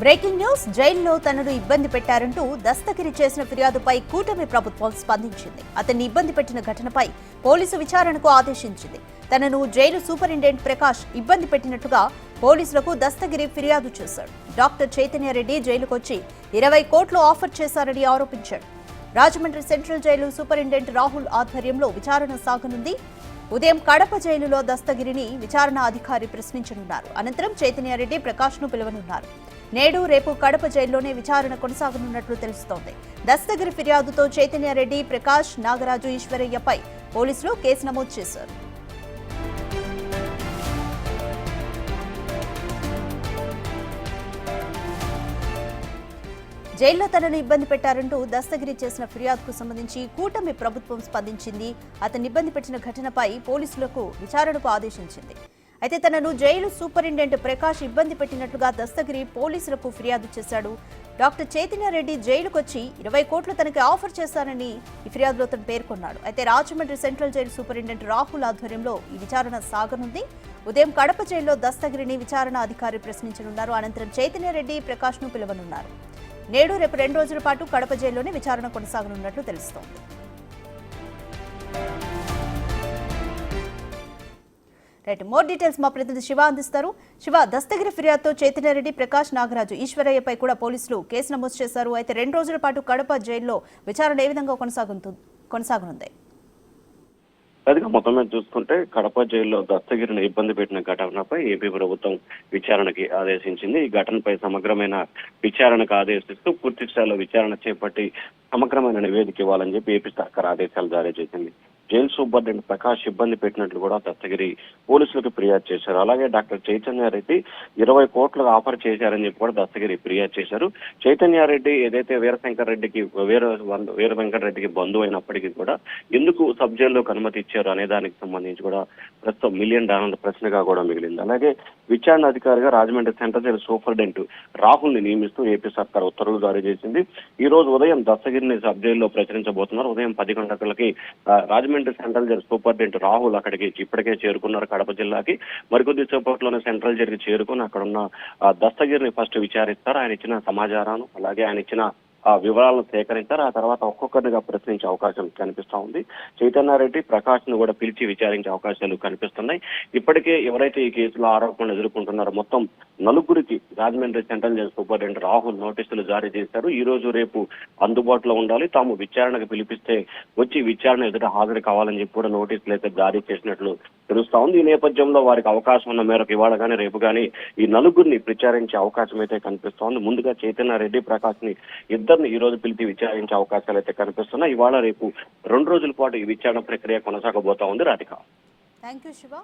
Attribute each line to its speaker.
Speaker 1: Breaking news. జైల్లో తనను ఇబ్బంది పెట్టారంటూ దస్తగిరి చేసిన ఫిర్యాదుపై కూటమి ప్రభుత్వం స్పందించింది. అతన్ని ఇబ్బంది పెట్టిన ఘటనపై పోలీసు విచారణకు ఆదేశించింది. తనను జైలు సూపరింటెండెంట్ ప్రకాష్ ఇబ్బంది పెట్టినట్టుగా పోలీసులకు దస్తగిరి ఫిర్యాదు చేశాడు. డాక్టర్ చైతన్యారెడ్డి జైలుకొచ్చి 20 కోట్లు ఆఫర్ చేశారని ఆరోపించాడు. Rajahmundry central jail superintendent Rahul ఆధ్వర్యంలో విచారణ సాగనుంది. ఉదయం కడప జైలులో దస్తగిరిని విచారణ అధికారి ప్రశ్నించనున్నారు. అనంతరం చైతన్యారెడ్డి ప్రకాష్ ను పిలువనున్నారు. నేడు రేపు కడప జైల్లోనే విచారణ కొనసాగనున్నట్లు తెలుస్తోంది. దస్తగిరి ఫిర్యాదుతో చైతన్యారెడ్డి, ప్రకాష్, నాగరాజు, ఈశ్వరయ్యపై పోలీసులు కేసు నమోదు చేశారు. జైల్లో తనను ఇబ్బంది పెట్టారంటూ దస్తగిరి చేసిన ఫిర్యాదుకు సంబంధించి కూటమి ప్రభుత్వం స్పందించింది. అతన్ని ఇబ్బంది పెట్టిన ఘటనపై పోలీసులకు విచారణకు ఆదేశించింది. అయితే తనను జైలు సూపరింటెండెంట్ ప్రకాష్ ఇబ్బంది పెట్టినట్లుగా దస్తగిరి పోలీసులకు ఫిర్యాదు చేశాడు. డాక్టర్ చైతన్యారెడ్డి జైలుకొచ్చి 20 కోట్లు తనకి ఆఫర్ చేశానని ఈ ఫిర్యాదులో తను పేర్కొన్నాడు. అయితే Rajahmundry central jail superintendent Rahul ఆధ్వర్యంలో ఈ విచారణ సాగనుంది. ఉదయం కడప జైల్లో దస్తగిరిని విచారణ అధికారి ప్రశ్నించనున్నారు. అనంతరం చైతన్యారెడ్డి, ప్రకాష్ ను పిలువనున్నారు. నేడు రేపు 2 రోజుల పాటు కడప జైల్లోనే విచారణ కొనసాగనున్నట్లు తెలుస్తోంది. రైట్, మోర్ డీటెయిల్స్ మా ప్రతినిధి శివ అందిస్తారు. శివ, దస్తగిరి ఫిర్యాదుతో చైతన్యారెడ్డి, ప్రకాష్, నాగరాజు, ఈశ్వరయ్యపై కూడా పోలీసులు కేసు నమోదు చేశారు. అయితే 2 రోజుల పాటు కడప జైల్లో విచారణ ఏ విధంగా కొనసాగనుంది?
Speaker 2: అదిగా మొత్తం మీద చూసుకుంటే కడప జైల్లో దస్తగిరిని ఇబ్బంది పెట్టిన ఘటనపై ఏపీ ప్రభుత్వం విచారణకి ఆదేశించింది. ఈ ఘటనపై సమగ్రమైన విచారణకు ఆదేశిస్తూ పూర్తి స్థాయిలో విచారణ చేపట్టి సమగ్రమైన నివేదిక ఇవ్వాలని చెప్పి ఏపీ సర్కార్ ఆదేశాలు జారీ చేసింది. జైలు సూపరింటెండెంట్ ప్రకాష్ ఇబ్బంది పెట్టినట్లు కూడా దస్తగిరి పోలీసులకు ఫిర్యాదు చేశారు. అలాగే డాక్టర్ చైతన్యారెడ్డి 20 కోట్లకు ఆఫర్ చేశారని చెప్పి కూడా దస్తగిరి ఫిర్యాదు చేశారు. చైతన్యారెడ్డి ఏదైతే వీర వెంకటరెడ్డికి బంధువు అయినప్పటికీ కూడా ఎందుకు సబ్ జైల్లోకి అనుమతి ఇచ్చారు అనే దానికి సంబంధించి కూడా ప్రస్తుతం $1 మిలియన్ ప్రశ్నగా కూడా మిగిలింది. అలాగే విచారణ అధికారిగా Rajahmundry central jail superintendent Rahul ని నియమిస్తూ ఏపీ సర్కార్ ఉత్తర్వులు జారీ చేసింది. ఈ రోజు ఉదయం దస్తగిరిని సబ్ జైల్లో ప్రచురించబోతున్నారు. ఉదయం 10 గంటలకి Rajahmundry central jail superintendent Rahul అక్కడికి ఇప్పటికే చేరుకున్నారు. కడప జిల్లాకి మరికొద్ది సేపట్లోనే సెంట్రల్ జైలుకి చేరుకుని అక్కడ ఉన్న దస్తగిరిని ఫస్ట్ విచారిస్తారు. ఆయన ఇచ్చిన సమాచారాన్ని, అలాగే ఆయన ఇచ్చిన వివరాలను సేకరించారు. ఆ తర్వాత ఒక్కొక్కరిగా ప్రశ్నించే అవకాశం కనిపిస్తా ఉంది. చైతన్యారెడ్డి, ప్రకాష్ ను కూడా పిలిచి విచారించే అవకాశాలు కనిపిస్తున్నాయి. ఇప్పటికే ఎవరైతే ఈ కేసులో ఆరోపణలు ఎదుర్కొంటున్నారో మొత్తం 4గురికి Rajahmundry central jail superintendent Rahul నోటీసులు జారీ చేశారు. ఈ రోజు రేపు అందుబాటులో ఉండాలి, తాము విచారణకు పిలిపిస్తే వచ్చి విచారణ ఎదుట హాజరు కావాలని చెప్పి కూడా నోటీసులు అయితే జారీ చేసినట్లు తెలుస్తా ఉంది. ఈ నేపథ్యంలో వారికి అవకాశం ఉన్న మేరకు ఇవాళ కానీ రేపు కానీ ఈ 4గురిని విచారించే అవకాశం అయితే కనిపిస్తా ఉంది. ముందుగా చైతన్యారెడ్డి, ప్రకాష్ ని ఇద్దరిని ఈ రోజు పిలిచి విచారించే అవకాశాలు అయితే కనిపిస్తున్నాయి. ఇవాళ రేపు 2 రోజుల పాటు ఈ విచారణ ప్రక్రియ కొనసాగబోతా ఉంది. రాధిక.
Speaker 1: థాంక్యూ శివ.